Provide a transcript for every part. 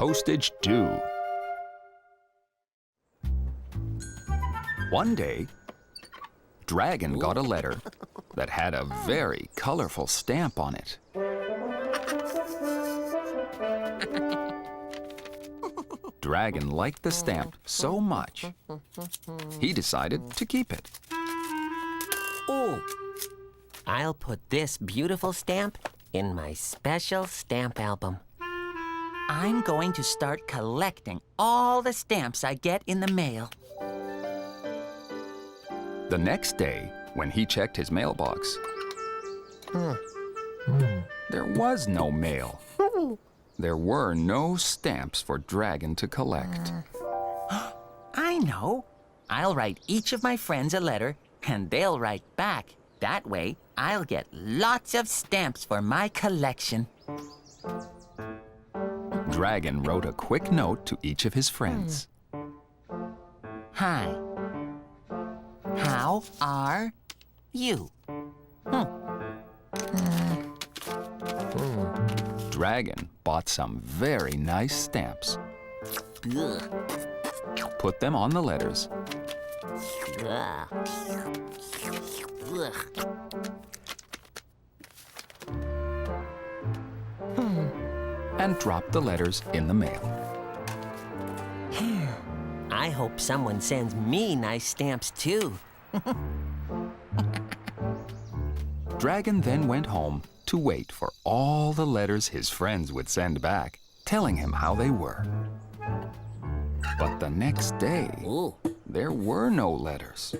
postage due. One day, Dragon got a letter that had a very colorful stamp on it. Dragon liked the stamp so much, he decided to keep it. Ooh, I'll put this beautiful stamp in my special stamp album. I'm going to start collecting all the stamps I get in the mail. The next day, when he checked his mailbox, there was no mail. There were no stamps for Dragon to collect. I know. I'll write each of my friends a letter, and they'll write back. That way, I'll get lots of stamps for my collection. Dragon wrote a quick note to each of his friends. Hi. How are you? Dragon bought some very nice stamps, put them on the letters, and dropped the letters in the mail. I hope someone sends me nice stamps too. Dragon then went home to wait for all the letters his friends would send back, telling him how they were. But the next day, there were no letters.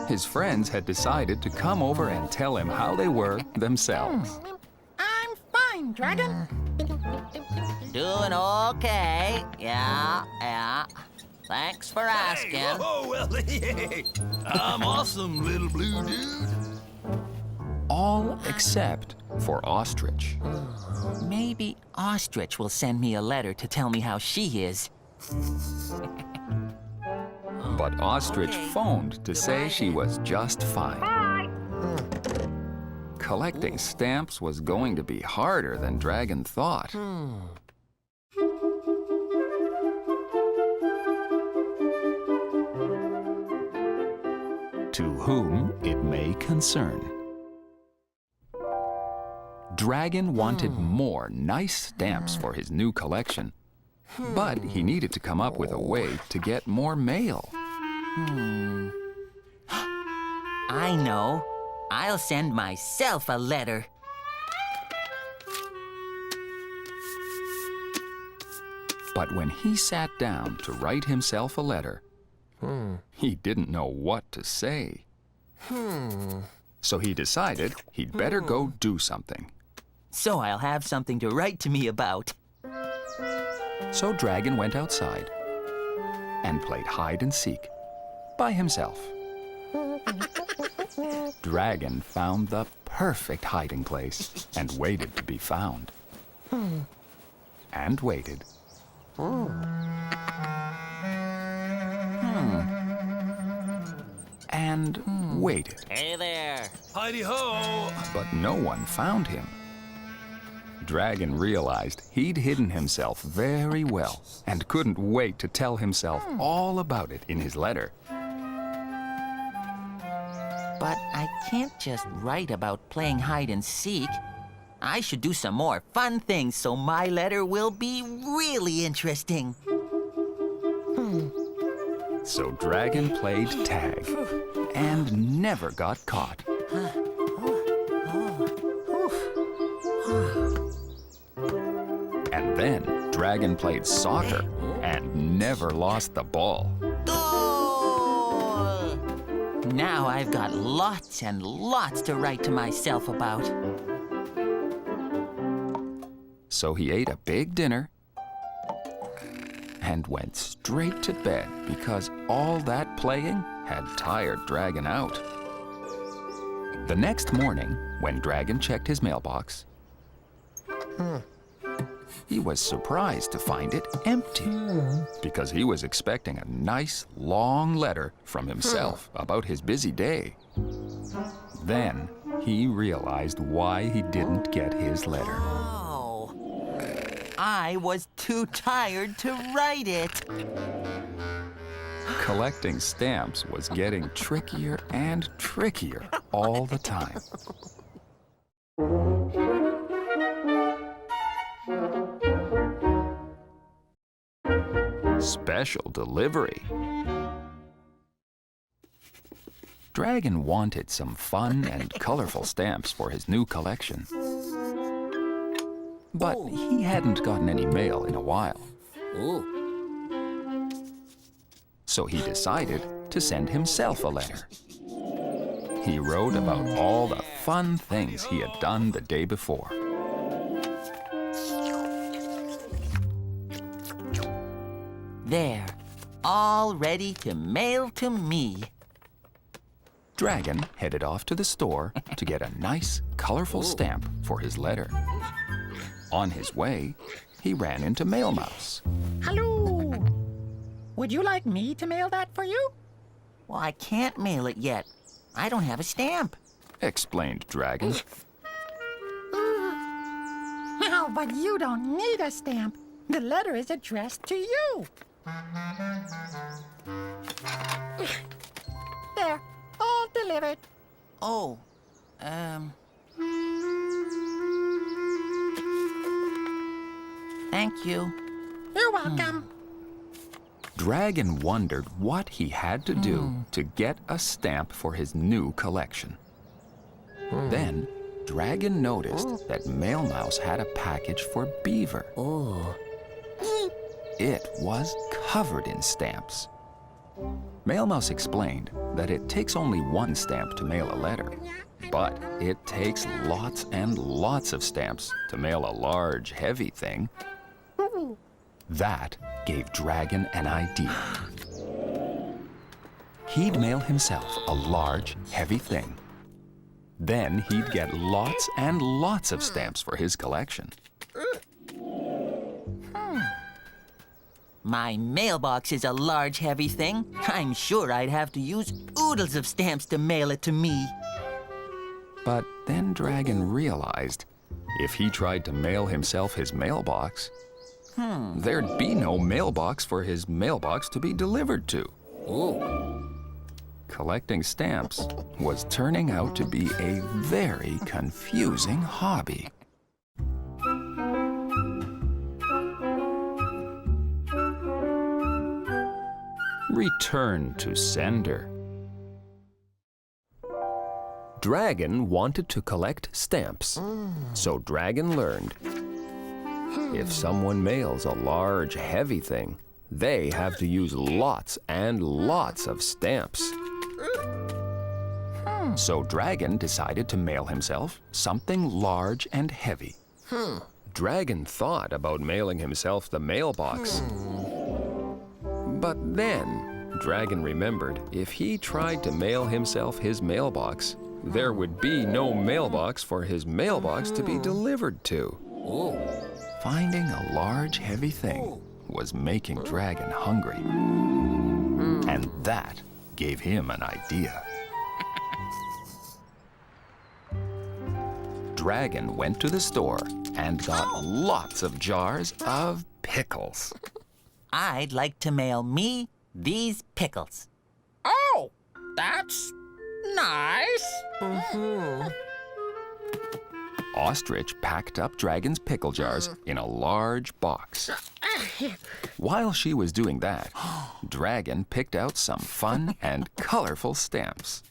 His friends had decided to come over and tell him how they were themselves. I'm fine, Dragon. Doing okay. Yeah. Thanks for asking. Oh, well, hey, I'm awesome, little blue dude. All except for Ostrich. Maybe Ostrich will send me a letter to tell me how she is. But Ostrich phoned to say she was just fine. Collecting stamps was going to be harder than Dragon thought. To whom it may concern. Dragon wanted more nice stamps for his new collection, but he needed to come up with a way to get more mail. I know. I'll send myself a letter. But when he sat down to write himself a letter, he didn't know what to say. So he decided he'd better go do something. So I'll have something to write to me about. So Dragon went outside and played hide and seek by himself. Dragon found the perfect hiding place and waited to be found. And waited. And waited. Hey there. Hidey-ho! But no one found him. Dragon realized he'd hidden himself very well and couldn't wait to tell himself all about it in his letter. But I can't just write about playing hide and seek. I should do some more fun things so my letter will be really interesting. So Dragon played tag and never got caught. And then Dragon played soccer and never lost the ball. Goal! Now I've got lots and lots to write to myself about. So he ate a big dinner and went straight to bed because all that playing had tired Dragon out. The next morning, when Dragon checked his mailbox, he was surprised to find it empty because he was expecting a nice, long letter from himself about his busy day. Then he realized why he didn't get his letter. Oh. I was too tired to write it. Collecting stamps was getting trickier and trickier all the time. Special delivery. Dragon wanted some fun and colorful stamps for his new collection. But he hadn't gotten any mail in a while. So he decided to send himself a letter. He wrote about all the fun things he had done the day before. There, all ready to mail to me. Dragon headed off to the store to get a nice, colorful stamp for his letter. On his way, he ran into Mail Mouse. Hello. Would you like me to mail that for you? Well, I can't mail it yet. I don't have a stamp. Explained Dragon. No, but you don't need a stamp. The letter is addressed to you. There, all delivered. Oh, thank you. You're welcome. Dragon wondered what he had to do to get a stamp for his new collection. Then, Dragon noticed that Mail Mouse had a package for Beaver. Oh. It was covered in stamps. Mail Mouse explained that it takes only one stamp to mail a letter, but it takes lots and lots of stamps to mail a large, heavy thing. That gave Dragon an idea. He'd mail himself a large, heavy thing. Then he'd get lots and lots of stamps for his collection. My mailbox is a large, heavy thing. I'm sure I'd have to use oodles of stamps to mail it to me. But then Dragon realized if he tried to mail himself his mailbox, there'd be no mailbox for his mailbox to be delivered to. Collecting stamps was turning out to be a very confusing hobby. Return to sender. Dragon wanted to collect stamps, so Dragon learned if someone mails a large, heavy thing, they have to use lots and lots of stamps. So Dragon decided to mail himself something large and heavy. Dragon thought about mailing himself the mailbox. But then, Dragon remembered if he tried to mail himself his mailbox, there would be no mailbox for his mailbox to be delivered to. Finding a large, heavy thing was making Dragon hungry. And that gave him an idea. Dragon went to the store and got lots of jars of pickles. I'd like to mail me these pickles. Oh, that's nice. Ostrich packed up Dragon's pickle jars in a large box. While she was doing that, Dragon picked out some fun and colorful stamps.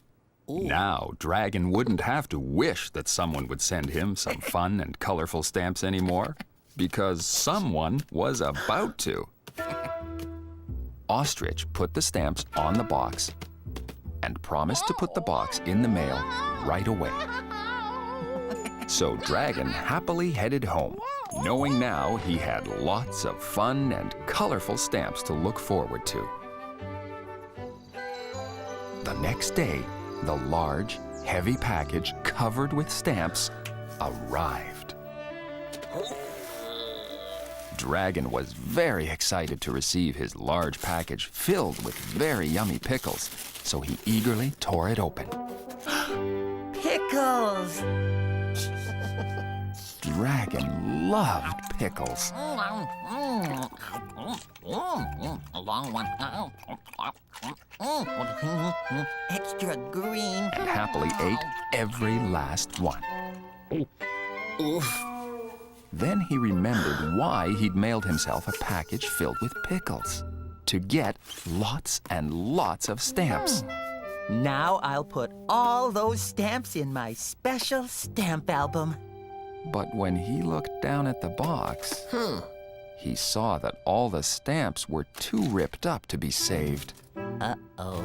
Now, Dragon wouldn't have to wish that someone would send him some fun and colorful stamps anymore, because someone was about to. Ostrich put the stamps on the box and promised to put the box in the mail right away. So Dragon happily headed home, knowing now he had lots of fun and colorful stamps to look forward to. The next day, the large, heavy package covered with stamps arrived. Dragon was very excited to receive his large package filled with very yummy pickles, so he eagerly tore it open. Pickles! Dragon loved pickles. A long one. Extra green. And happily ate every last one. Oof. Then he remembered why he'd mailed himself a package filled with pickles. To get lots and lots of stamps. Now I'll put all those stamps in my special stamp album. But when he looked down at the box, he saw that all the stamps were too ripped up to be saved. Uh-oh.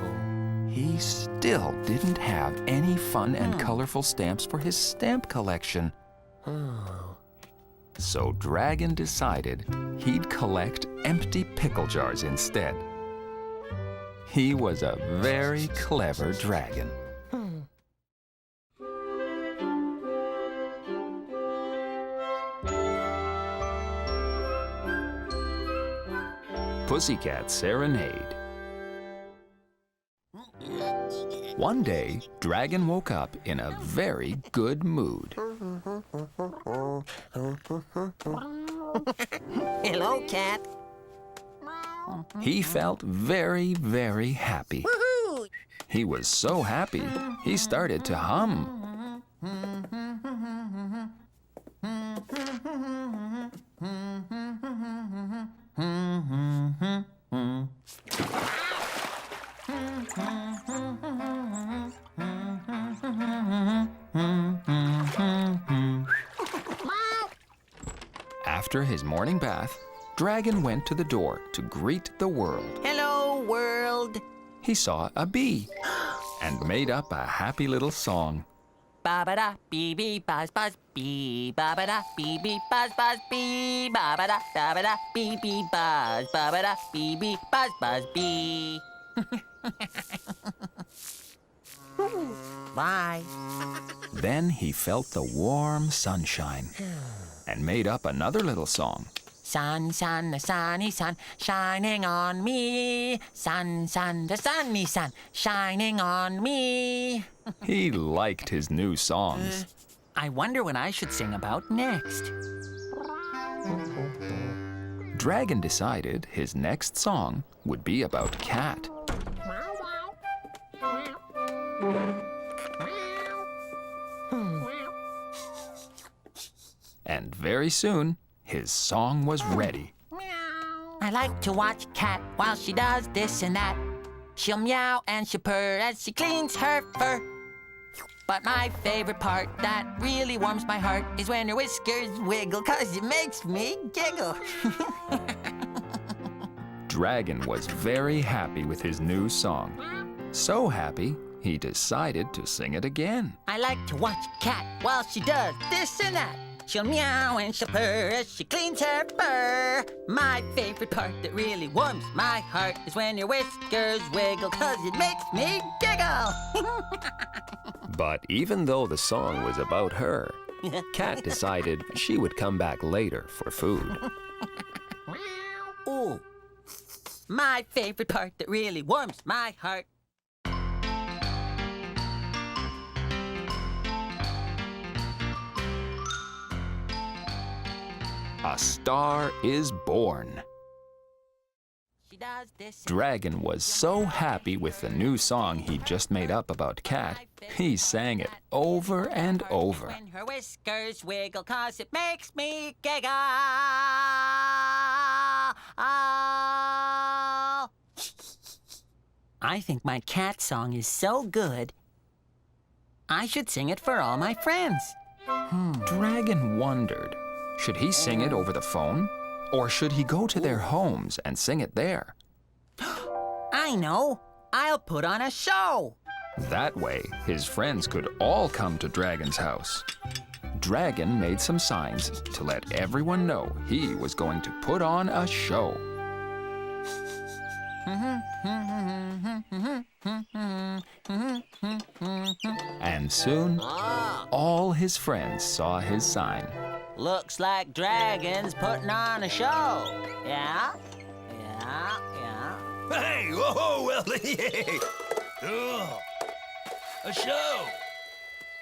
He still didn't have any fun and colorful stamps for his stamp collection. So Dragon decided he'd collect empty pickle jars instead. He was a very clever dragon. Pussycat Serenade. One day, Dragon woke up in a very good mood. Hello, cat. He felt very, very happy. He was so happy, he started to hum. After his morning bath, Dragon went to the door to greet the world. Hello, world. He saw a bee and made up a happy little song. Ba-ba-da, bee-bee, buzz-buzz, bee. Ba-ba-da, bee-bee, buzz-buzz, bee. Ba-ba-da, ba-ba-da, bee-bee, buzz. Ba-ba-da, bee-bee, buzz-buzz, bee. Bye. Then he felt the warm sunshine and made up another little song. Sun, sun, the sunny sun, shining on me. Sun, sun, the sunny sun, shining on me. He liked his new songs. I wonder what I should sing about next. Dragon decided his next song would be about Cat. And very soon, his song was ready. I like to watch Cat while she does this and that. She'll meow and she'll purr as she cleans her fur. But my favorite part that really warms my heart is when her whiskers wiggle, 'cause it makes me giggle. Dragon was very happy with his new song. So happy, he decided to sing it again. I like to watch Cat while she does this and that. She'll meow and she'll purr as she cleans her fur. My favorite part that really warms my heart is when your whiskers wiggle, 'cause it makes me giggle. But even though the song was about her, Cat decided she would come back later for food. Ooh, my favorite part that really warms my heart. A Star is Born. She does this. Dragon was so happy with the new song he'd just made up about Cat, he sang it over and over. When her whiskers wiggle, 'cause it makes me giggle. I think my cat song is so good, I should sing it for all my friends. Dragon wondered, should he sing it over the phone? Or should he go to their homes and sing it there? I know. I'll put on a show. That way, his friends could all come to Dragon's house. Dragon made some signs to let everyone know he was going to put on a show. And soon, all his friends saw his sign. Looks like Dragon's putting on a show. Yeah? Yeah, yeah. Hey, whoa, well, hey. Oh, a show.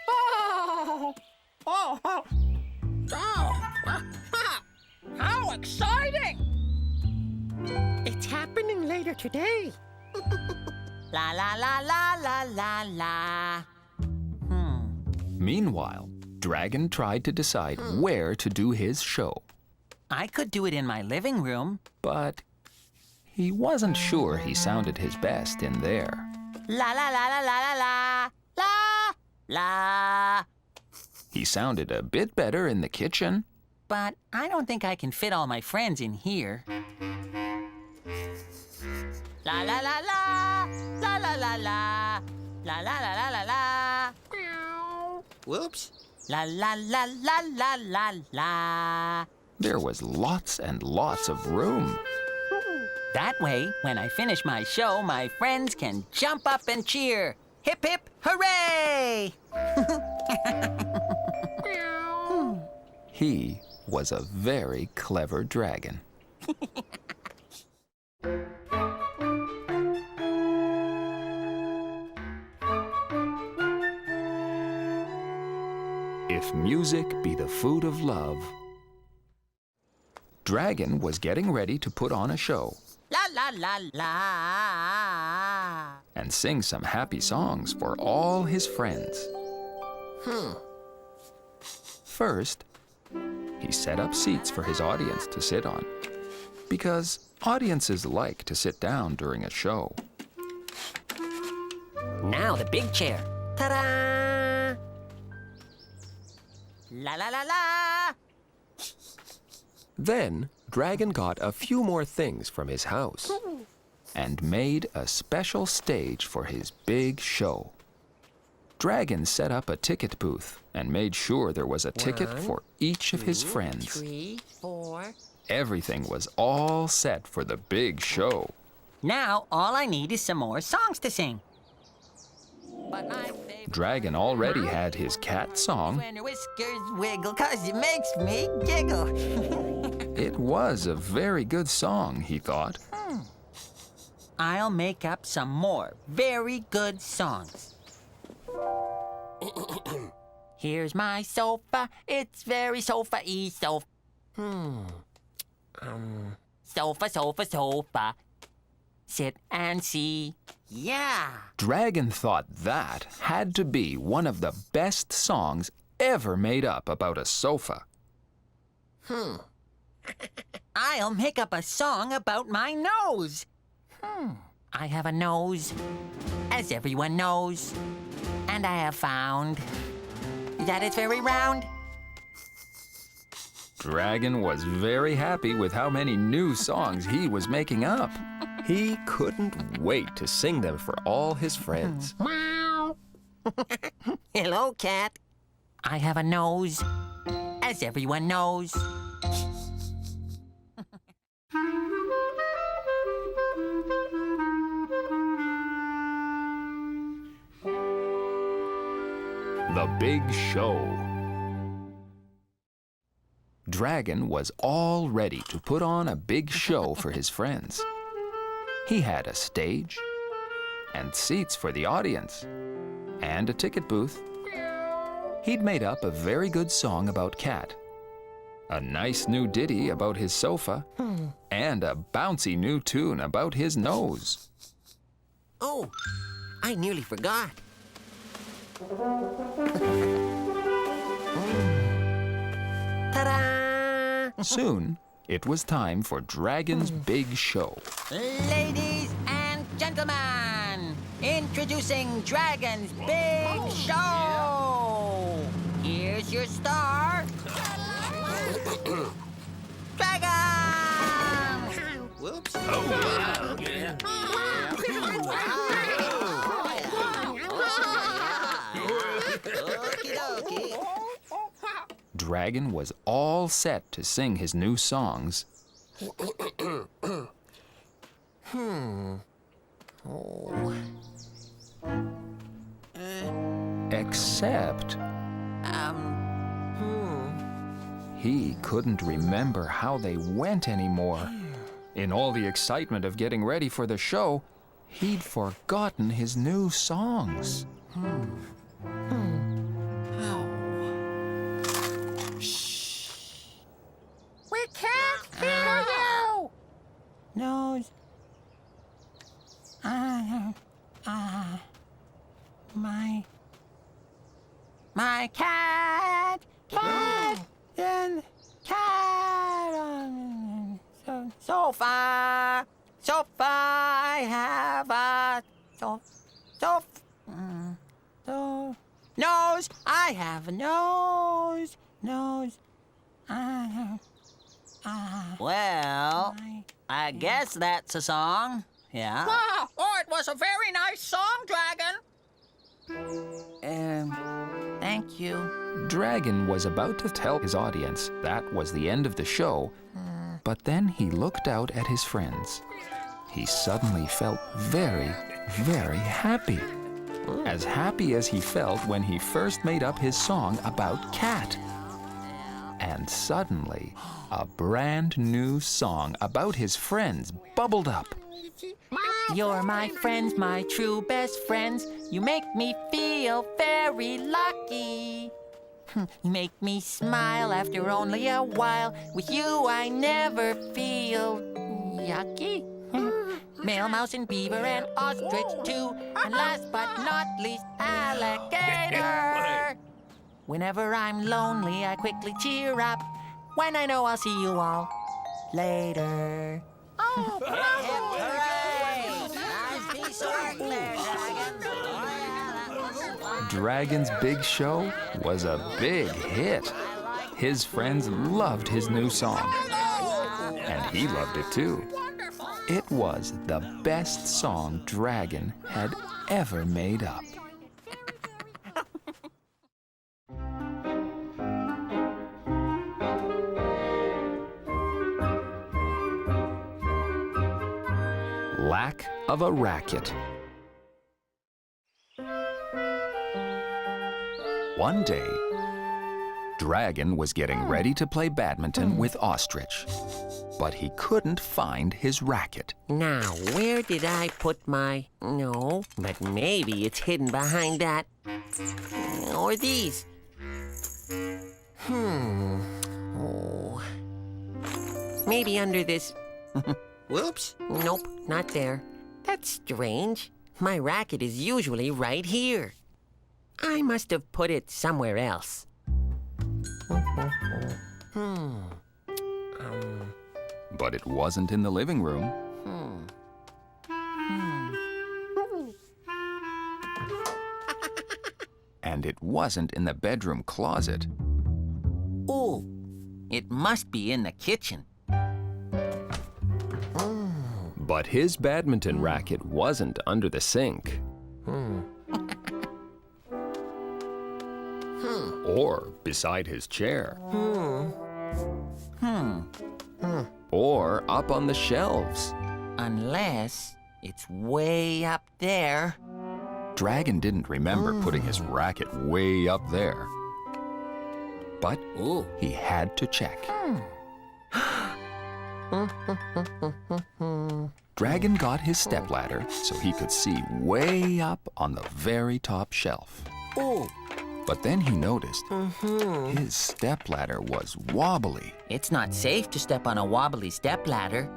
Oh, exciting! It's happening later today. La la la la la la la. Meanwhile, Dragon tried to decide where to do his show, I could do it in my living room. but he wasn't sure he sounded his best in there. La la la la la la la la la. He sounded a bit better in the kitchen, But I don't think I can fit all my friends in here. La la la la la la la la la la la la la la. Whoops. La la la la la la la. there was lots and lots of room. That way, when I finish my show, my friends can jump up and cheer. Hip hip hooray! He was a very clever dragon. If music be the food of love, Dragon was getting ready to put on a show La la la la. and sing some happy songs for all his friends. First, he set up seats for his audience to sit on, because audiences like to sit down during a show. Now the big chair. Ta-da! La la la la. Then Dragon got a few more things from his house. And made a special stage for his big show. Dragon set up a ticket booth and made sure there was a ticket for each of his friends. 3, 4. Everything was all set for the big show. Now all I need is some more songs to sing. But my favorite Dragon already had his cat song. when your whiskers wiggle, 'cause it makes me giggle. It was a very good song, he thought. I'll make up some more very good songs. Here's my sofa, it's very sofa-y sofa. Sofa, sofa, sofa. Sit and see. Yeah. Dragon thought that had to be one of the best songs ever made up about a sofa. I'll make up a song about my nose. I have a nose, as everyone knows, and I have found that it's very round. Dragon was very happy with how many new songs he was making up. He couldn't wait to sing them for all his friends. Hello, cat. I have a nose, as everyone knows. The Big Show. Dragon was all ready to put on a big show for his friends. He had a stage, and seats for the audience, and a ticket booth. He'd made up a very good song about Cat, a nice new ditty about his sofa, and a bouncy new tune about his nose. Oh, I nearly forgot. Ta-da! Soon, it was time for Dragon's big show. Ladies and gentlemen, introducing Dragon's Big Show. Here's your star, Dragon! Whoops. Okie-dokie. Dragon was all set to sing his new songs. Except he couldn't remember how they went anymore. In all the excitement of getting ready for the show, he'd forgotten his new songs. We can't hear My cat, and cat on sofa, I have a nose, I have a nose, well, I guess that's a song, yeah. Wow! Oh, it was a very nice song, Dragon. Thank you. Dragon was about to tell his audience that was the end of the show, but then he looked out at his friends. He suddenly felt very, very happy. As happy as he felt when he first made up his song about Cat. And suddenly, a brand new song about his friends bubbled up. You're my friends, my true best friends. You make me feel very lucky. You make me smile after only a while. With you, I never feel yucky. Male mouse and beaver and ostrich too. And last but not least, alligator. Whenever I'm lonely, I quickly cheer up when I know I'll see you all later. Oh, bravo! Nice piece of work there, Dragon. Dragon's big show was a big hit. His friends loved his new song. And he loved it too. It was the best song Dragon had ever made up. Lack of a racket. One day, Dragon was getting ready to play badminton with Ostrich, but he couldn't find his racket. Now, where did I put my... No, but maybe it's hidden behind that. Or these. Oh. Maybe under this... Whoops. Nope, not there. That's strange. My racket is usually right here. I must have put it somewhere else. But it wasn't in the living room. And it wasn't in the bedroom closet. Ooh, it must be in the kitchen. But his badminton racket wasn't under the sink. Or beside his chair. Or up on the shelves. Unless it's way up there. Dragon didn't remember putting his racket way up there. But he had to check. Dragon got his stepladder so he could see way up on the very top shelf. But then he noticed his stepladder was wobbly. It's not safe to step on a wobbly stepladder.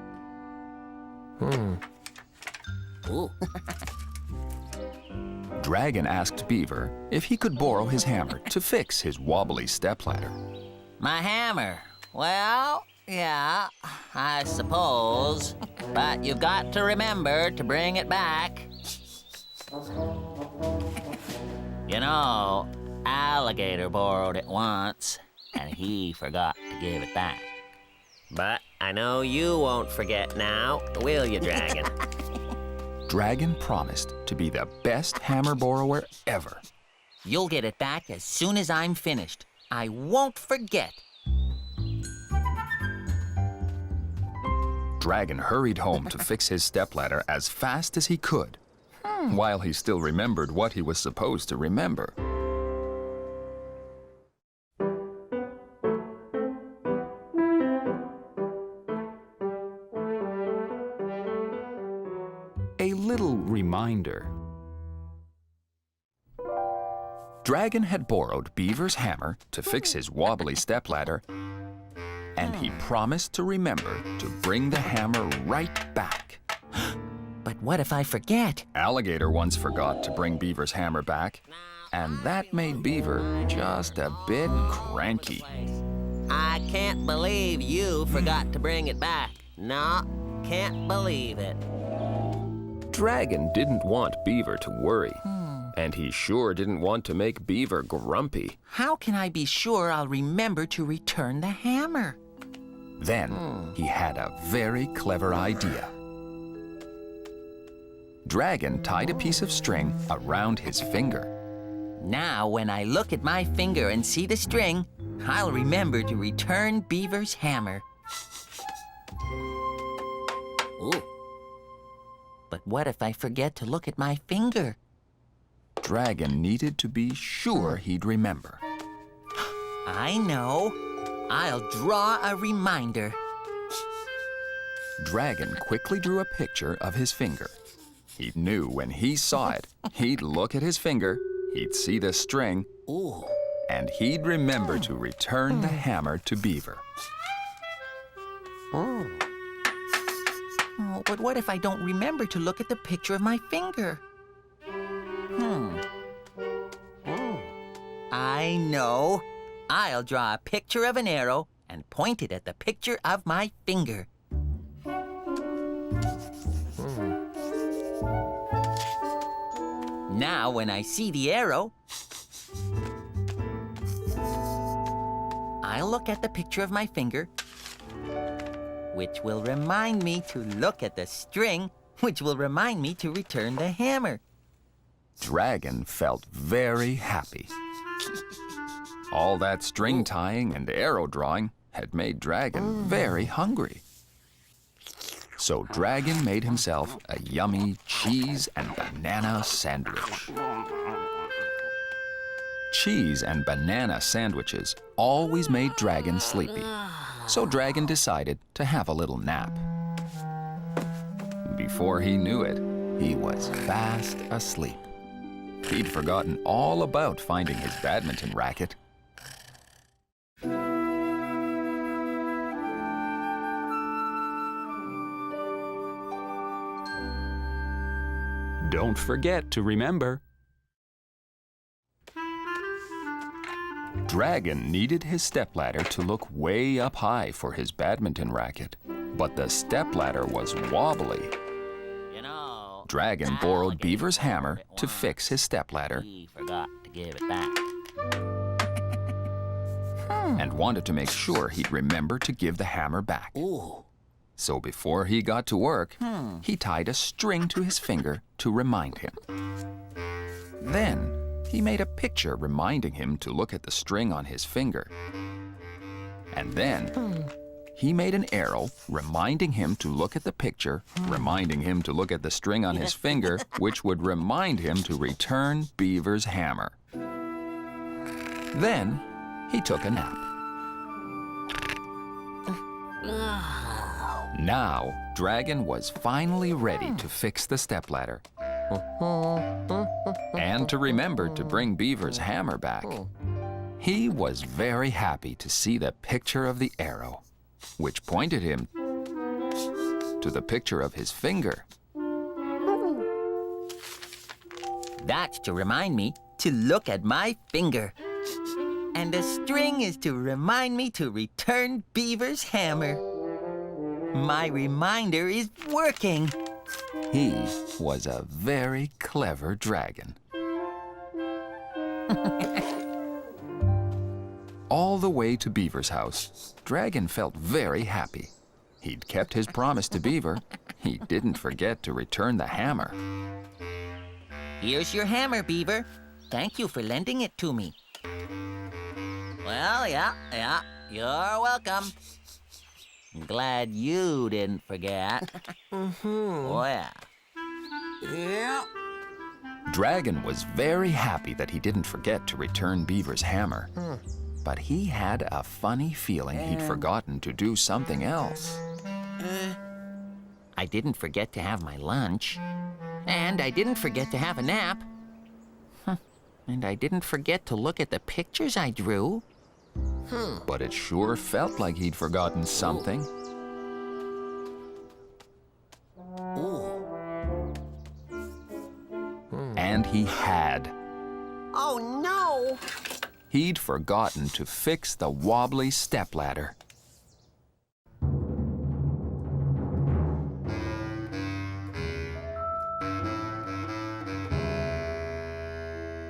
Dragon asked Beaver if he could borrow his hammer to fix his wobbly stepladder. My hammer. Well, yeah, I suppose. But you've got to remember to bring it back. You know, Alligator borrowed it once, and he forgot to give it back. But I know you won't forget now, will you, Dragon? Dragon promised to be the best hammer borrower ever. You'll get it back as soon as I'm finished. I won't forget. Dragon hurried home to fix his stepladder as fast as he could, while he still remembered what he was supposed to remember. A little reminder. Dragon had borrowed Beaver's hammer to fix his wobbly stepladder, and he promised to remember to bring the hammer right back. But what if I forget? Alligator once forgot to bring Beaver's hammer back, and that made Beaver just a bit cranky. I can't believe you forgot to bring it back. No, can't believe it. Dragon didn't want Beaver to worry, and he sure didn't want to make Beaver grumpy. How can I be sure I'll remember to return the hammer? Then he had a very clever idea. Dragon tied a piece of string around his finger. Now, when I look at my finger and see the string, I'll remember to return Beaver's hammer. Ooh. But what if I forget to look at my finger? Dragon needed to be sure he'd remember. I know. I'll draw a reminder. Dragon quickly drew a picture of his finger. He knew when he saw it, he'd look at his finger, he'd see the string, Ooh. and he'd remember to return the hammer to Beaver. Oh, but what if I don't remember to look at the picture of my finger? I know. I'll draw a picture of an arrow and point it at the picture of my finger. Now, when I see the arrow, I'll look at the picture of my finger, which will remind me to look at the string, which will remind me to return the hammer. Dragon felt very happy. All that string tying and arrow drawing had made Dragon very hungry. So Dragon made himself a yummy cheese and banana sandwich. Cheese and banana sandwiches always made Dragon sleepy, so Dragon decided to have a little nap. Before he knew it, he was fast asleep. He'd forgotten all about finding his badminton racket. Don't forget to remember. Dragon needed his stepladder to look way up high for his badminton racket, but the stepladder was wobbly. You know, Dragon borrowed Beaver's hammer to fix his stepladder he forgot to give it back. and wanted to make sure he'd remember to give the hammer back. Ooh. So before he got to work, he tied a string to his finger to remind him. Then he made a picture reminding him to look at the string on his finger. And then he made an arrow reminding him to look at the picture, reminding him to look at the string on his finger, which would remind him to return Beaver's hammer. Then he took a nap. Now, Dragon was finally ready to fix the stepladder and to remember to bring Beaver's hammer back. He was very happy to see the picture of the arrow, which pointed him to the picture of his finger. That's to remind me to look at my finger. And the string is to remind me to return Beaver's hammer. My reminder is working. He was a very clever dragon. All the way to Beaver's house, Dragon felt very happy. He'd kept his promise to Beaver. He didn't forget to return the hammer. Here's your hammer, Beaver. Thank you for lending it to me. Well, yeah, you're welcome. I'm glad you didn't forget. Well. Yeah. Dragon was very happy that he didn't forget to return Beaver's hammer. But he had a funny feeling he'd forgotten to do something else. I didn't forget to have my lunch. And I didn't forget to have a nap. And I didn't forget to look at the pictures I drew. But it sure felt like he'd forgotten something. And he had. Oh, no! He'd forgotten to fix the wobbly stepladder.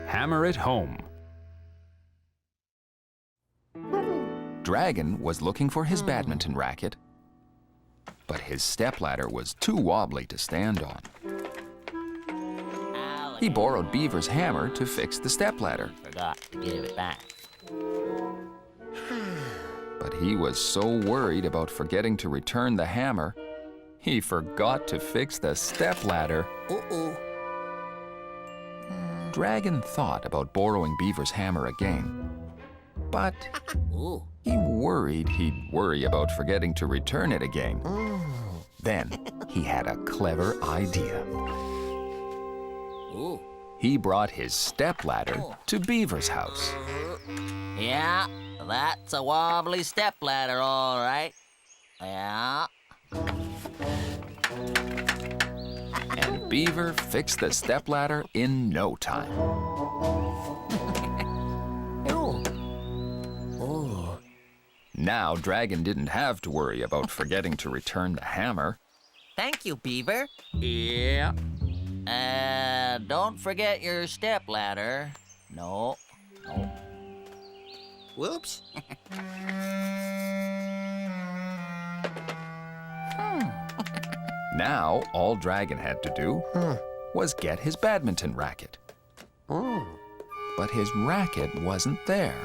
Hammer it home. Dragon was looking for his badminton racket, but his stepladder was too wobbly to stand on. He borrowed Beaver's hammer to fix the stepladder. Forgot to give it back. But he was so worried about forgetting to return the hammer, he forgot to fix the stepladder. Dragon thought about borrowing Beaver's hammer again, but he worried he'd worry about forgetting to return it again. Then he had a clever idea. He brought his stepladder to Beaver's house. Yeah, that's a wobbly stepladder, all right. Yeah. And Beaver fixed the stepladder in no time. Now Dragon didn't have to worry about forgetting to return the hammer. Thank you, Beaver. Yeah. Don't forget your stepladder. No. Whoops. Now all Dragon had to do was get his badminton racket. But his racket wasn't there.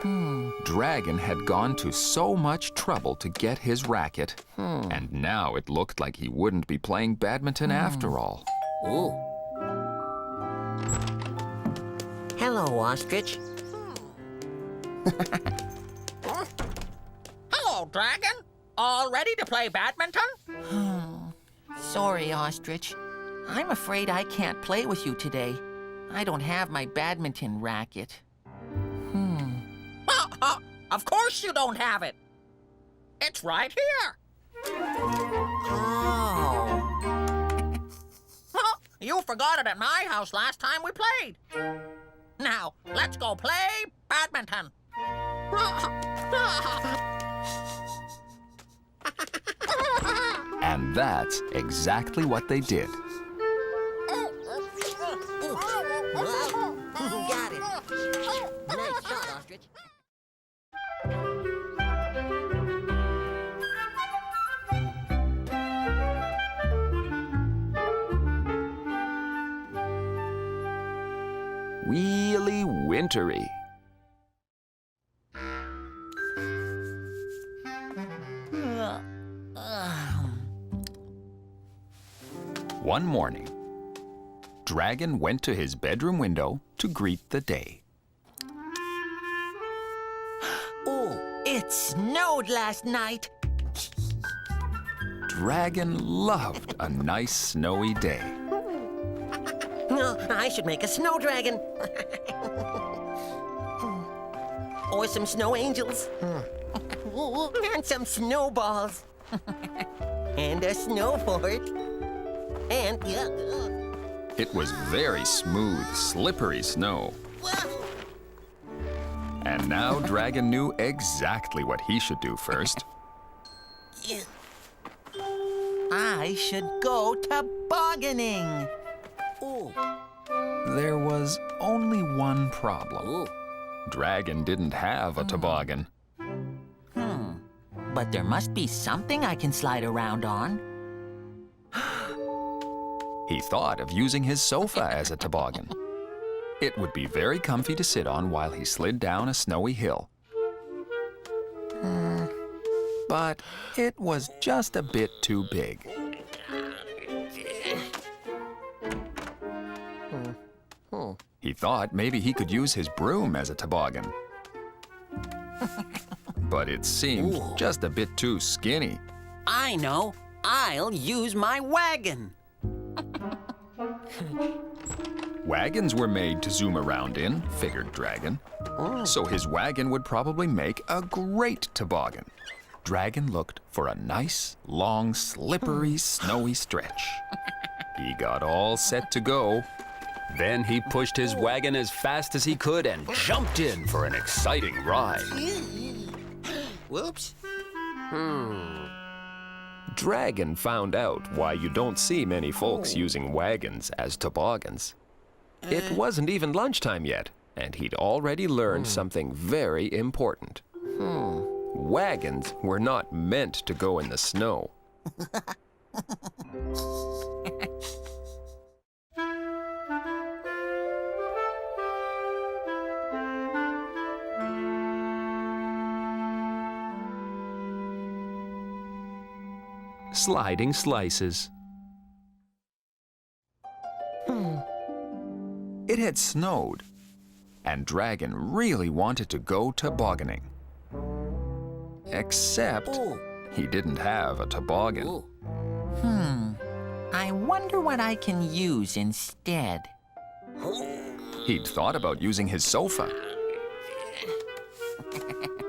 Dragon had gone to so much trouble to get his racket, and now it looked like he wouldn't be playing badminton after all. Hello, Ostrich. Hello, Dragon. All ready to play badminton? Sorry, Ostrich. I'm afraid I can't play with you today. I don't have my badminton racket. Of course you don't have it. It's right here. Oh. You forgot it at my house last time we played. Now, let's go play badminton. And that's exactly what they did. Got it. Nice shot, Ostrich. Really wintry. One morning, Dragon went to his bedroom window to greet the day. Oh, it snowed last night. Dragon loved a nice snowy day. No, I should make a snow dragon. Or some snow angels. And some snowballs. And a snow fort. And It was very smooth, slippery snow. And now Dragon knew exactly what he should do first. I should go tobogganing. There was only one problem. Dragon didn't have a toboggan. But there must be something I can slide around on. He thought of using his sofa as a toboggan. It would be very comfy to sit on while he slid down a snowy hill. But it was just a bit too big. He thought maybe he could use his broom as a toboggan. But it seemed just a bit too skinny. I know. I'll use my wagon. Wagons were made to zoom around in, figured Dragon. So his wagon would probably make a great toboggan. Dragon looked for a nice, long, slippery, snowy stretch. He got all set to go Then he pushed his wagon as fast as he could and jumped in for an exciting ride. Whoops. Dragon found out why you don't see many folks using wagons as toboggans. It wasn't even lunchtime yet, and he'd already learned something very important. Wagons were not meant to go in the snow. Sliding slices. It had snowed, and Dragon really wanted to go tobogganing. Except he didn't have a toboggan. I wonder what I can use instead. He'd thought about using his sofa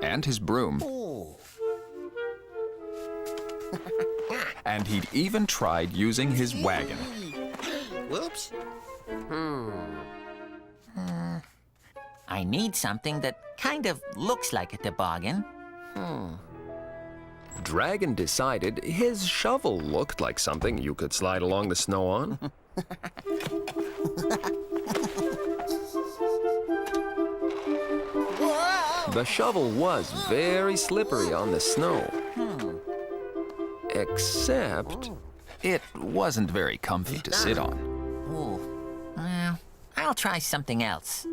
and his broom. And he'd even tried using his wagon. Whoops. I need something that kind of looks like a toboggan. Dragon decided his shovel looked like something you could slide along the snow on. The shovel was very slippery on the snow. Except It wasn't very comfy to sit on. I'll try something else.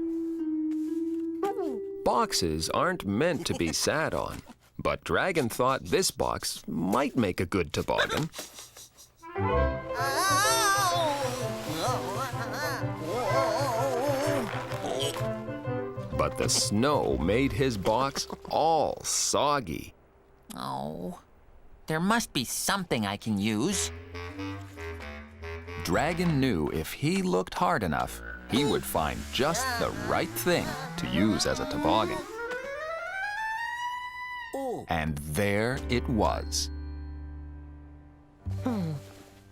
boxes aren't meant to be sat on, but Dragon thought this box might make a good toboggan. But the snow made his box all soggy. Oh, there must be something I can use. Dragon knew if he looked hard enough, he would find just the right thing to use as a toboggan. And there it was.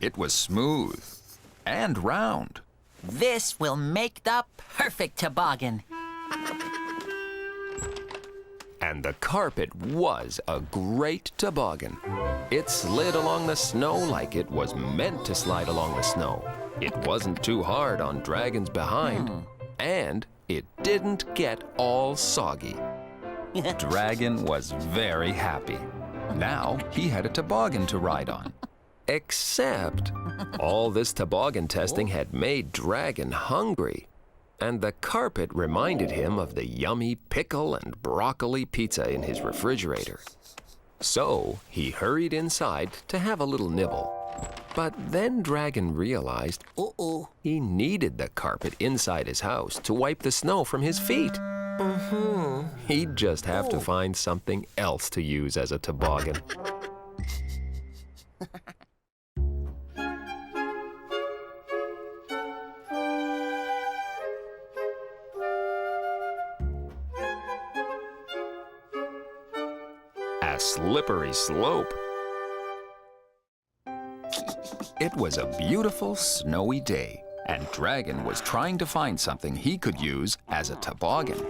It was smooth and round. This will make the perfect toboggan. And the carpet was a great toboggan. It slid along the snow like it was meant to slide along the snow. It wasn't too hard on Dragon's behind, and it didn't get all soggy. Dragon was very happy. Now he had a toboggan to ride on. Except all this toboggan testing had made Dragon hungry, and the carpet reminded him of the yummy pickle and broccoli pizza in his refrigerator. So he hurried inside to have a little nibble. But then Dragon realized he needed the carpet inside his house to wipe the snow from his feet. He'd just have to find something else to use as a toboggan. A slippery slope. It was a beautiful snowy day, and Dragon was trying to find something he could use as a toboggan.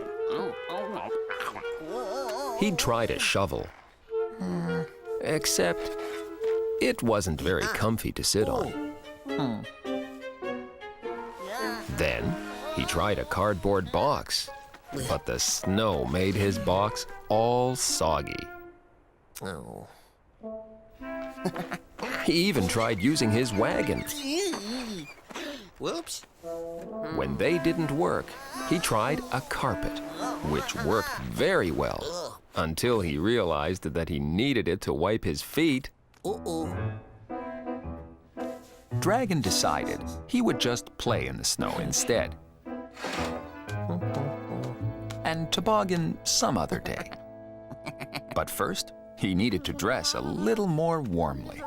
He'd tried a shovel, except it wasn't very comfy to sit on. Then he tried a cardboard box, but the snow made his box all soggy. He even tried using his wagon. Whoops. When they didn't work, he tried a carpet, which worked very well, until he realized that he needed it to wipe his feet. Dragon decided he would just play in the snow instead. And toboggan some other day. But first, he needed to dress a little more warmly.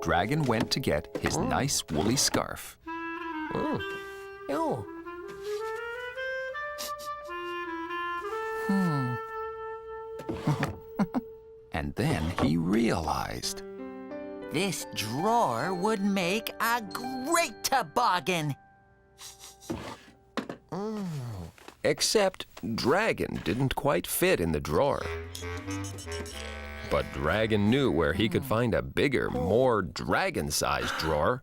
Dragon went to get his nice woolly scarf. And then he realized This drawer would make a great toboggan. Except Dragon didn't quite fit in the drawer. But Dragon knew where he could find a bigger, more dragon-sized drawer.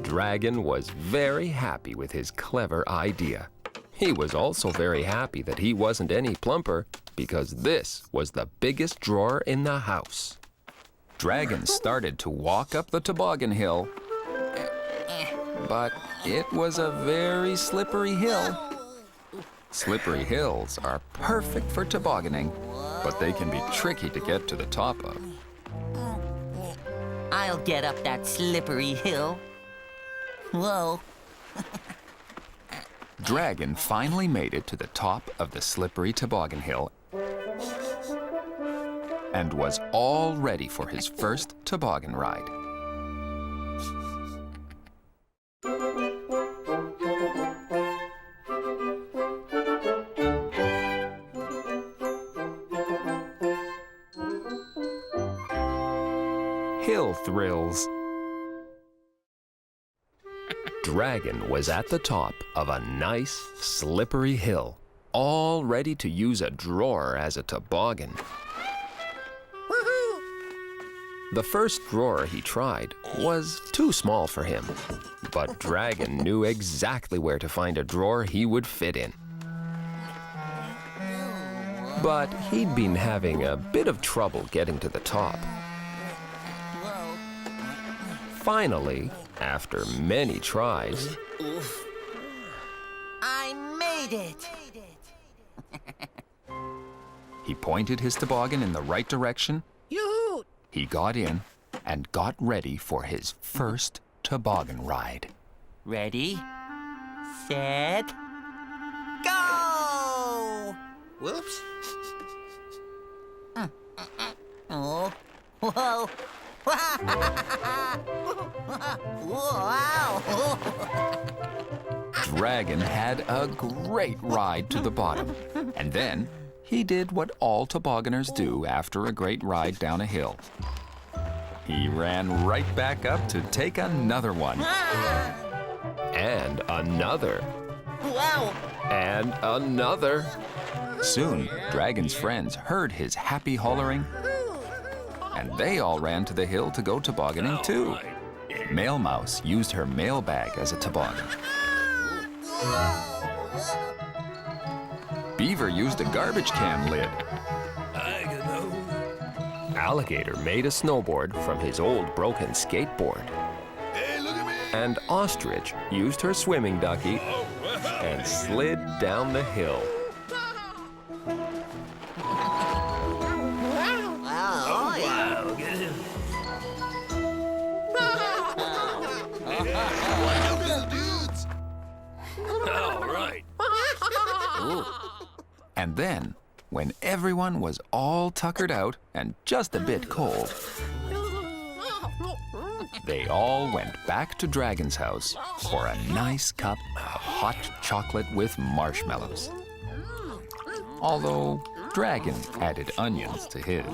Dragon was very happy with his clever idea. He was also very happy that he wasn't any plumper, because this was the biggest drawer in the house. Dragon started to walk up the toboggan hill, but it was a very slippery hill. Slippery hills are perfect for tobogganing, but they can be tricky to get to the top of. I'll get up that slippery hill. Whoa. Dragon finally made it to the top of the slippery toboggan hill and was all ready for his first toboggan ride. Hill thrills. Dragon was at the top of a nice, slippery hill, all ready to use a drawer as a toboggan. The first drawer he tried was too small for him, but Dragon knew exactly where to find a drawer he would fit in. But he'd been having a bit of trouble getting to the top. Finally, after many tries, I made it! He pointed his toboggan in the right direction. Yoo-hoo! He got in and got ready for his first toboggan ride. Ready, set, go! Whoops. Oh, whoa! Wow! Dragon had a great ride to the bottom, and then he did what all tobogganers do after a great ride down a hill. He ran right back up to take another one. and another, Wow! and another. Soon, Dragon's friends heard his happy hollering, and they all ran to the hill to go tobogganing too. Mail Mouse used her mailbag as a toboggan. Beaver used a garbage can lid. I can know. Alligator made a snowboard from his old broken skateboard. Hey, look at me. And Ostrich used her swimming ducky and slid down the hill. Wow, get him. Wow, little dudes. All right. And then, when everyone was all tuckered out and just a bit cold, they all went back to Dragon's house for a nice cup of hot chocolate with marshmallows. Although Dragon added onions to his.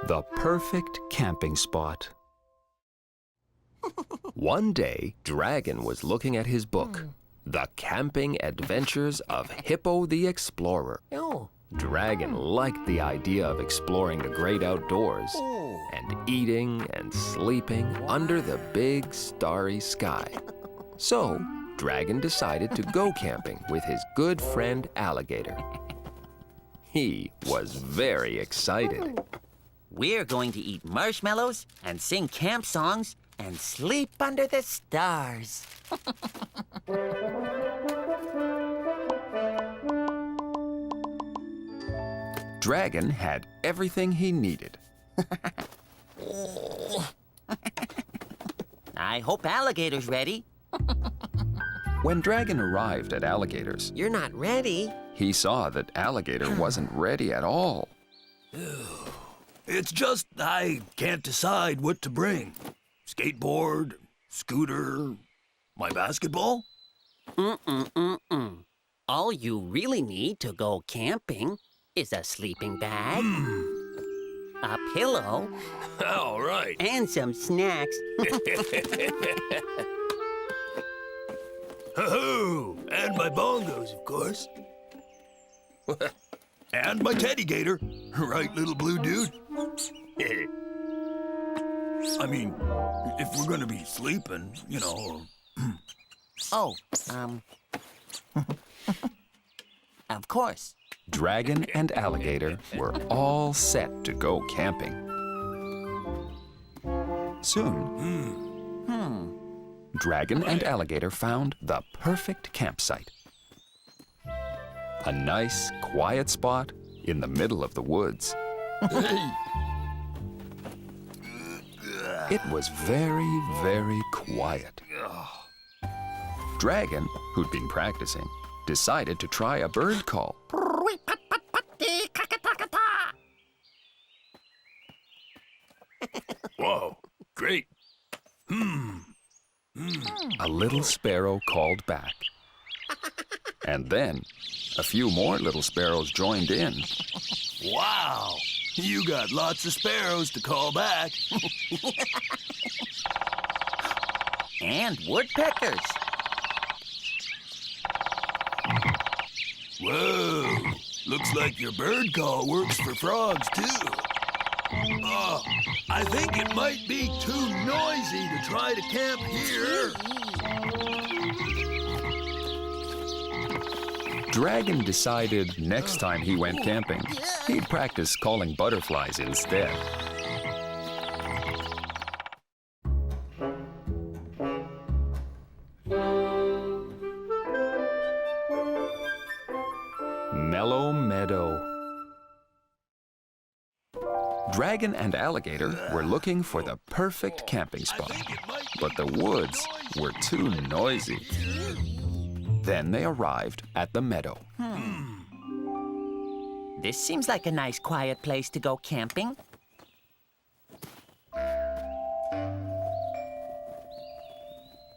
The perfect camping spot. One day, Dragon was looking at his book, The Camping Adventures of Hippo the Explorer. Oh. Dragon liked the idea of exploring the great outdoors and eating and sleeping under the big starry sky. So, Dragon decided to go camping with his good friend Alligator. He was very excited. We're going to eat marshmallows and sing camp songs and sleep under the stars. Dragon had everything he needed. I hope Alligator's ready. When Dragon arrived at Alligator's, You're not ready. he saw that Alligator wasn't ready at all. It's just I can't decide what to bring. Skateboard, scooter, my basketball? All you really need to go camping is a sleeping bag, a pillow, All right. and some snacks. Ho-ho! And my bongos, of course. And my teddy gator. Right, little blue dude? I mean, if we're gonna be sleeping, you know. Oh, of course. Dragon and Alligator were all set to go camping. Soon, Dragon and Alligator found the perfect campsite. A nice, quiet spot in the middle of the woods. It was very, very quiet. Dragon, who'd been practicing, decided to try a bird call. Whoa, great. A little sparrow called back. And then a few more little sparrows joined in. Wow, you got lots of sparrows to call back. And woodpeckers. Whoa, looks like your bird call works for frogs, too. Oh, I think it might be too noisy to try to camp here. Dragon decided next time he went camping, he'd practice calling butterflies instead. Mellow Meadow. Dragon and Alligator were looking for the perfect camping spot, but the woods were too noisy. Then they arrived at the meadow. This seems like a nice quiet place to go camping.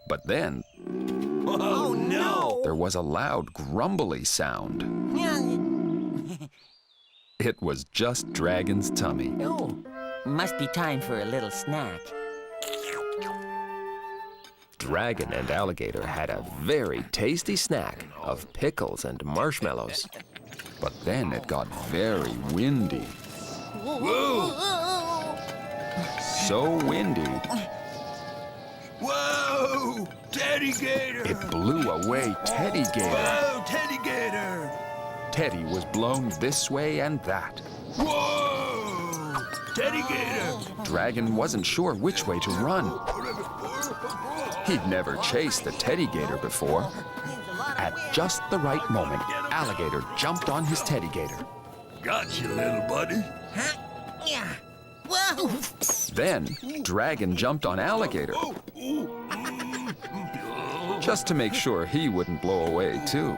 But then Oh, no! there was a loud grumbly sound. It was just Dragon's tummy. Oh, must be time for a little snack. Dragon and Alligator had a very tasty snack of pickles and marshmallows. But then it got very windy. Whoa! So windy, Whoa! Teddy Gator! it blew away Teddy Gator. Whoa, Teddy Gator! Teddy was blown this way and that. Whoa! Teddy Gator! Dragon wasn't sure which way to run. He'd never chased the Teddy Gator before. At just the right moment, Alligator jumped on his Teddy Gator. Gotcha, little buddy. Yeah. Whoa! Then, Dragon jumped on Alligator, just to make sure he wouldn't blow away too.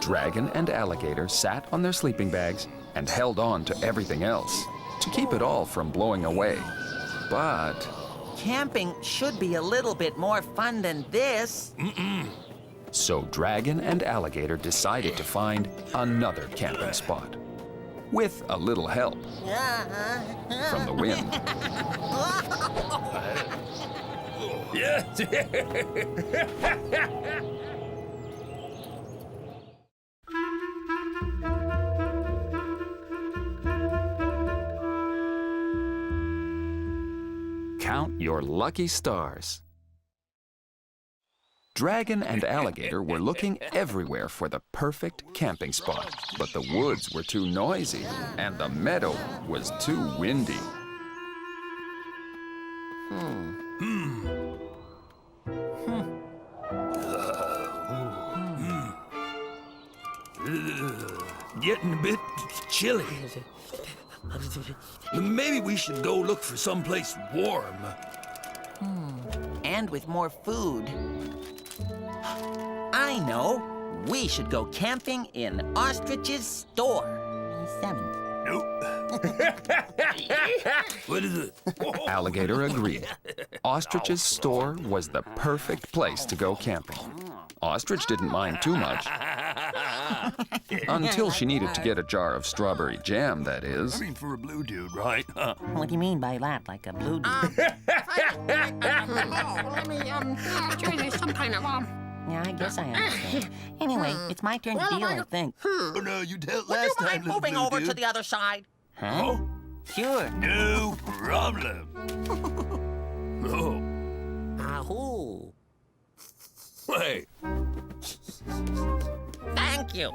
Dragon and Alligator sat on their sleeping bags and held on to everything else to keep it all from blowing away. But Camping should be a little bit more fun than this. so Dragon and Alligator decided to find another camping spot, with a little help from the wind. Yeah. Count your lucky stars. Dragon and Alligator were looking everywhere for the perfect camping spot, but the woods were too noisy and the meadow was too windy. Getting a bit chilly. Maybe we should go look for someplace warm. and with more food. I know. We should go camping in Ostrich's store. 7. Nope. What is it? Alligator agreed. Ostrich's store was the perfect place to go camping. Ostrich didn't mind too much. Until she needed to get a jar of strawberry jam, that I is. mean, for a blue dude, right? What do you mean by that? Like a blue dude? Let me, try this some kind of, Yeah, I guess I understand. Anyway, it's my turn to deal, I think. Oh, no, you dealt Would you last time, mind little moving blue over dude. to the other side? Huh? Sure. No problem. Oh, Ahoo. wait. Thank you.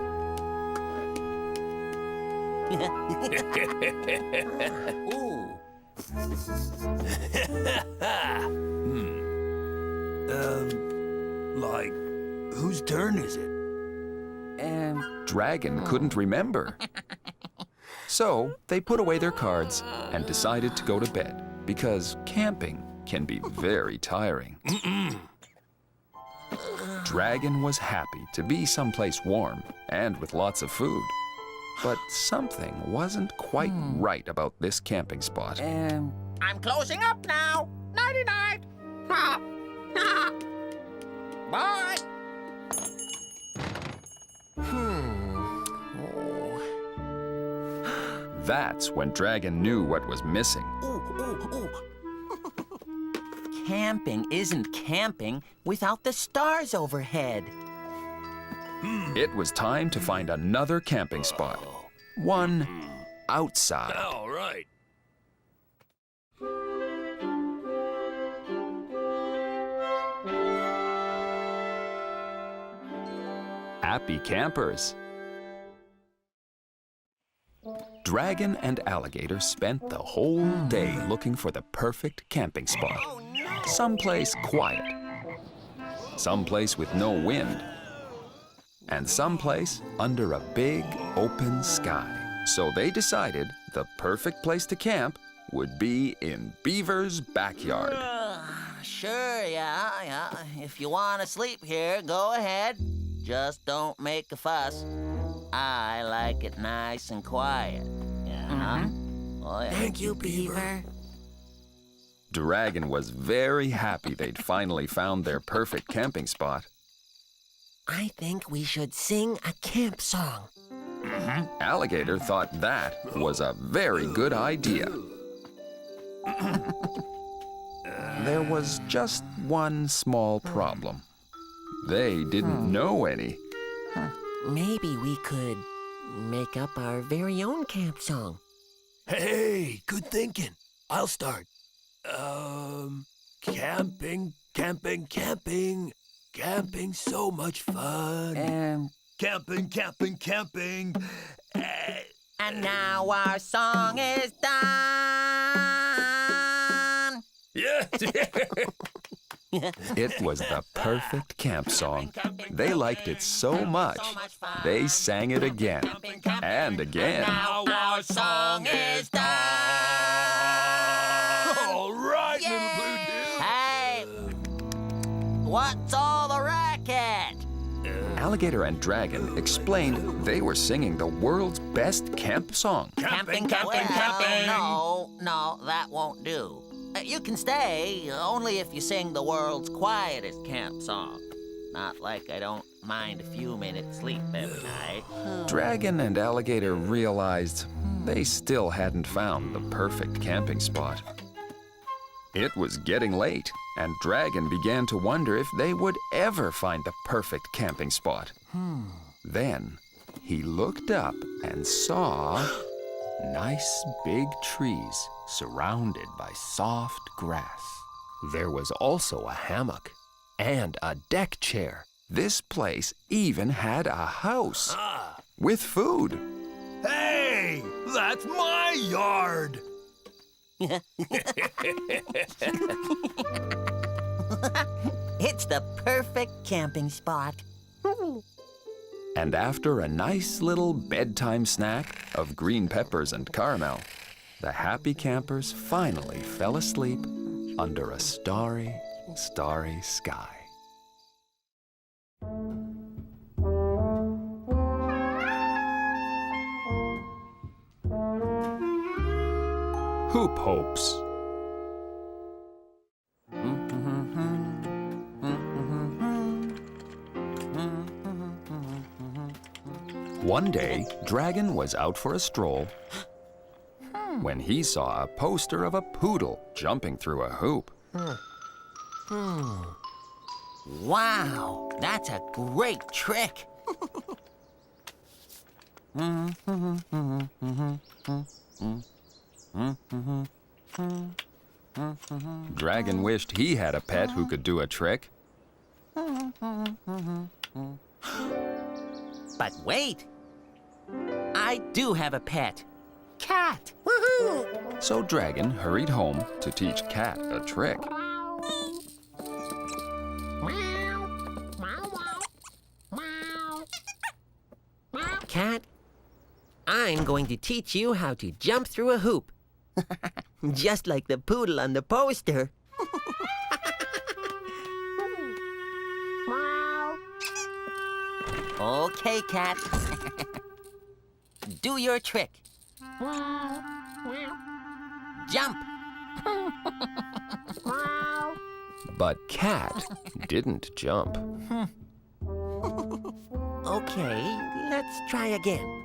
Ooh. Like, whose turn is it? Dragon couldn't remember. So they put away their cards and decided to go to bed because camping can be very tiring. Dragon was happy to be someplace warm and with lots of food. But something wasn't quite right about this camping spot. I'm closing up now. Nighty-night. Bye. That's when Dragon knew what was missing. Camping isn't camping without the stars overhead. It was time to find another camping spot. One outside. All right. Happy campers! Dragon and Alligator spent the whole day looking for the perfect camping spot. Someplace quiet, someplace with no wind, and someplace under a big open sky. So they decided the perfect place to camp would be in Beaver's backyard. Sure, yeah. If you want to sleep here, go ahead. Just don't make a fuss. I like it nice and quiet. Yeah. Oh, yeah. Thank you, Beaver. Dragon was very happy they'd finally found their perfect camping spot. I think we should sing a camp song. Alligator thought that was a very good idea. There was just one small problem. They didn't know any. Maybe we could make up our very own camp song. Hey, good thinking. I'll start. Camping. Camping's so much fun. Camping. And now our song is done. Yeah. It was the perfect camp song. They liked it so much, they sang it again and again. Now our song is done. All right, little blue dude. Hey, what's all the racket? Alligator and Dragon explained they were singing the world's best camp song. Camping. Well, no, that won't do. You can stay, only if you sing the world's quietest camp song. Not like I don't mind a few minutes sleep every night. Dragon and Alligator realized they still hadn't found the perfect camping spot. It was getting late, and Dragon began to wonder if they would ever find the perfect camping spot. Then he looked up and saw nice big trees surrounded by soft grass. There was also a hammock and a deck chair. This place even had a house with food. Hey, that's my yard. It's the perfect camping spot. And after a nice little bedtime snack of green peppers and caramel, the happy campers finally fell asleep under a starry starry sky. Hoop hopes. One day, Dragon was out for a stroll when he saw a poster of a poodle jumping through a hoop. Wow, that's a great trick. Dragon wished he had a pet who could do a trick. But wait, I do have a pet. Cat. Woohoo! So Dragon hurried home to teach Cat a trick. Cat, I'm going to teach you how to jump through a hoop. Just like the poodle on the poster. Okay, Cat. Do your trick. Jump. But Cat didn't jump. Okay, let's try again.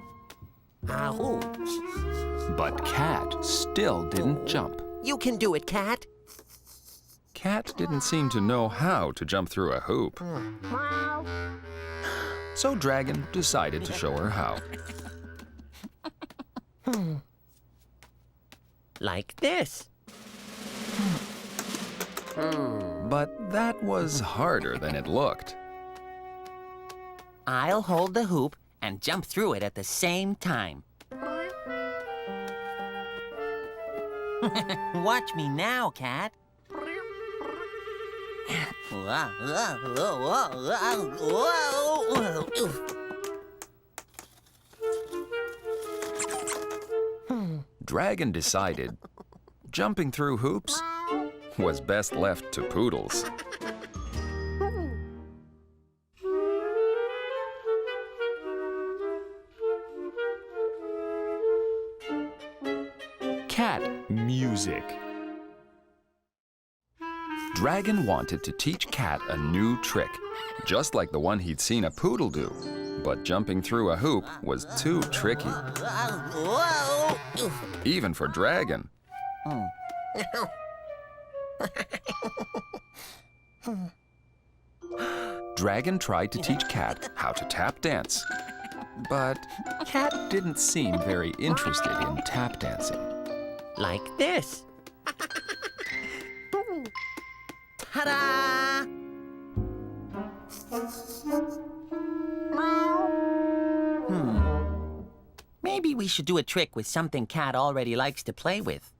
Ahoo. But Cat still didn't jump. You can do it, Cat. Cat didn't seem to know how to jump through a hoop. So Dragon decided to show her how. Like this. But that was harder than it looked. I'll hold the hoop and jump through it at the same time. Watch me now, Cat. Dragon decided jumping through hoops was best left to poodles. Cat music. Dragon wanted to teach Cat a new trick, just like the one he'd seen a poodle do. But jumping through a hoop was too tricky, even for Dragon. Dragon tried to teach Cat how to tap dance, but Cat didn't seem very interested in tap dancing. Like this. Ta-da! Maybe we should do a trick with something Cat already likes to play with.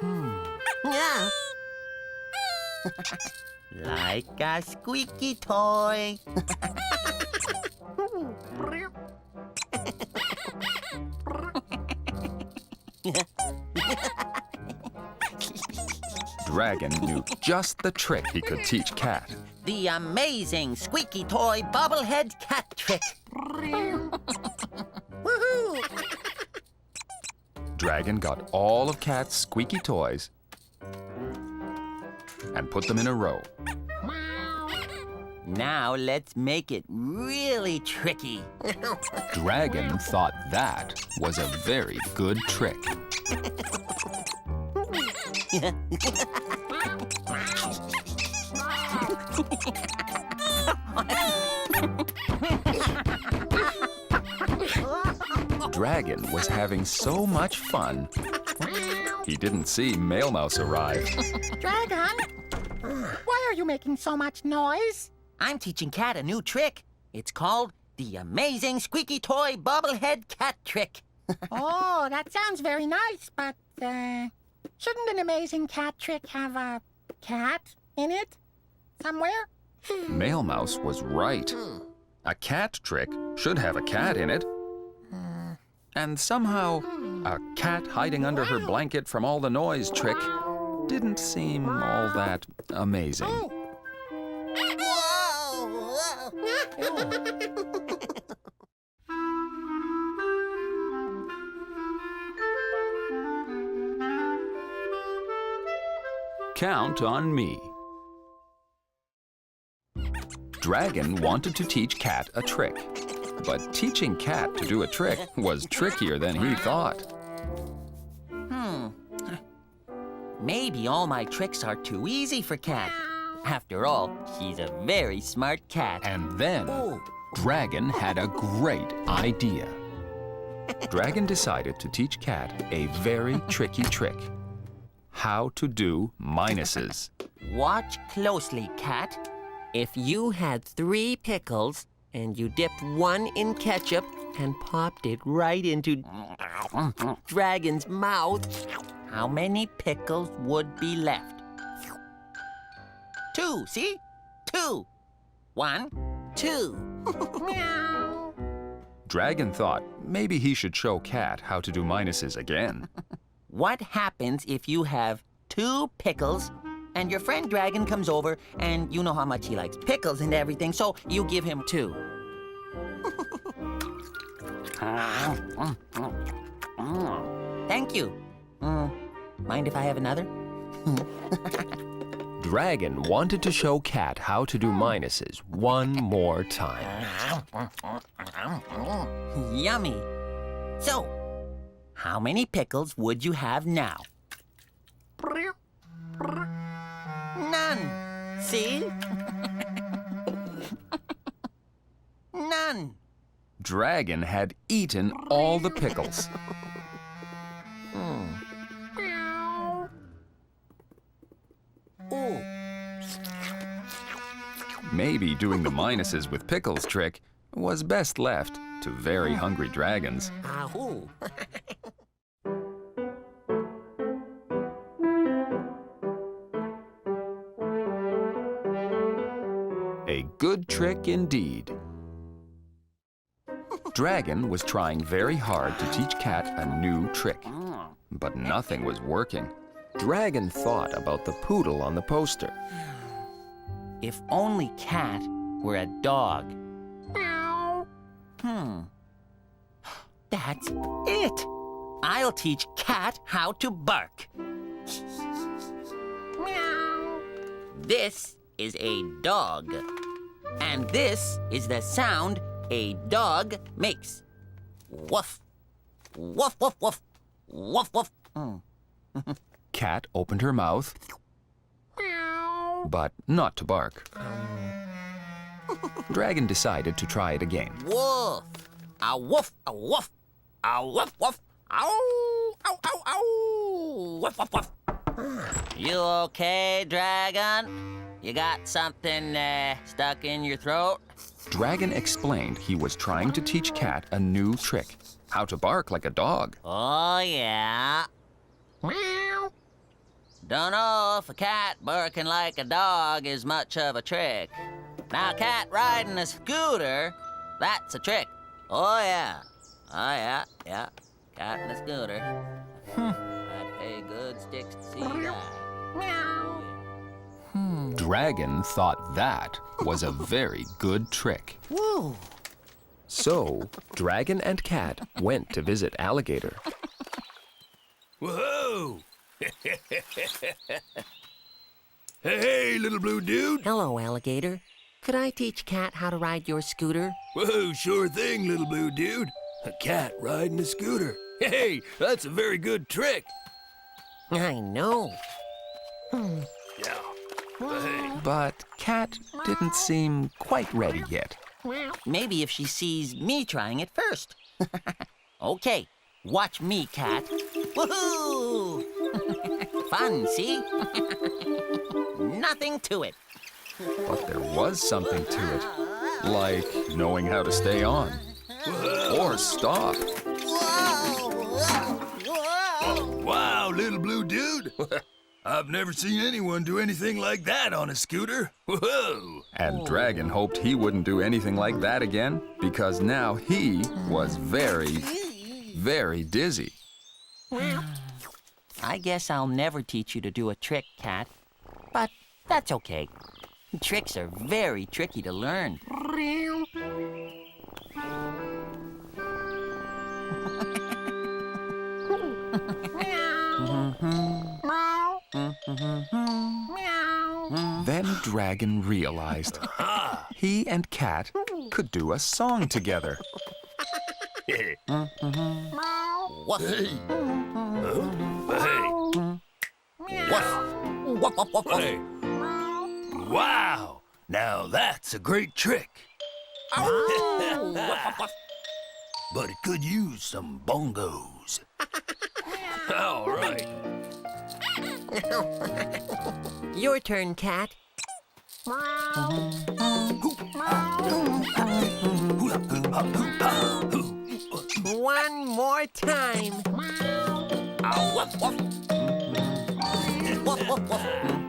Yeah. Like a squeaky toy. Dragon knew just the trick he could teach Cat. The amazing squeaky toy bobblehead cat trick. Dragon got all of Cat's squeaky toys and put them in a row. Now let's make it really tricky. Dragon thought that was a very good trick. Dragon was having so much fun, he didn't see Mellow Mouse arrive. Dragon, why are you making so much noise? I'm teaching Cat a new trick. It's called the amazing squeaky toy bobblehead cat trick. Oh, that sounds very nice, but shouldn't an amazing cat trick have a cat in it somewhere? Mellow Mouse was right. A cat trick should have a cat in it. And somehow, a cat hiding under her blanket from all the noise trick didn't seem all that amazing. Count on me. Dragon wanted to teach Cat a trick, but teaching Cat to do a trick was trickier than he thought. Maybe all my tricks are too easy for Cat. After all, she's a very smart cat. And then, Dragon had a great idea. Dragon decided to teach Cat a very tricky trick. How to do minuses. Watch closely, Cat. If you had 3 pickles and you dipped one in ketchup and popped it right into Dragon's mouth, how many pickles would be left? 2, see? 2. 1, 2. Dragon thought maybe he should show Cat how to do minuses again. What happens if you have 2 pickles and your friend Dragon comes over and you know how much he likes pickles and everything, so you give him 2? Thank you. Mind if I have another? Dragon wanted to show Cat how to do minuses one more time. Yummy. So, how many pickles would you have now? None. See? None. Dragon had eaten all the pickles. Ooh. Maybe doing the minuses with pickles trick was best left to very hungry dragons. Ahoo. A good trick indeed. Dragon was trying very hard to teach Cat a new trick, but nothing was working. Dragon thought about the poodle on the poster. If only Cat were a dog. That's it. I'll teach Cat how to bark. This is a dog. And this is the sound a dog makes. Woof. Woof, woof, woof. Woof, woof. Cat opened her mouth, but not to bark. Dragon decided to try it again. Woof. A woof, a woof. A woof, woof. Ow, ow, ow, ow. Woof, woof, woof. You okay, Dragon? You got something stuck in your throat? Dragon explained he was trying to teach Cat a new trick, how to bark like a dog. Oh, yeah. Meow. Don't know if a cat barking like a dog is much of a trick. Now, cat riding a scooter, that's a trick. Oh, yeah. Oh, yeah, yeah. Cat in a scooter. I'd pay good sticks to see that. Meow. Dragon thought that was a very good trick. Woo. So, Dragon and Cat went to visit Alligator. Whoa! Hey, little blue dude. Hello, Alligator. Could I teach Cat how to ride your scooter? Whoa, sure thing, little blue dude. A cat riding a scooter. Hey, that's a very good trick. I know. Yeah. Hey. But Cat didn't seem quite ready yet. Maybe if she sees me trying it first. Okay, watch me, Cat. Woohoo! Fun, see? Nothing to it. But there was something to it, like knowing how to stay on or stop. Wow, little blue dude. I've never seen anyone do anything like that on a scooter. Whoa! And Dragon hoped he wouldn't do anything like that again, because now he was very, very dizzy. I guess I'll never teach you to do a trick, Cat. But that's okay. Tricks are very tricky to learn. Then Dragon realized he and Cat could do a song together. Hey. Woof. Hey. Woof, woof, woof, woof. Hey. Wow! Now that's a great trick. Woof, woof, woof. But it could use some bongos. All right. Your turn, Cat. One more time. Woof, woof. Woof, woof, woof.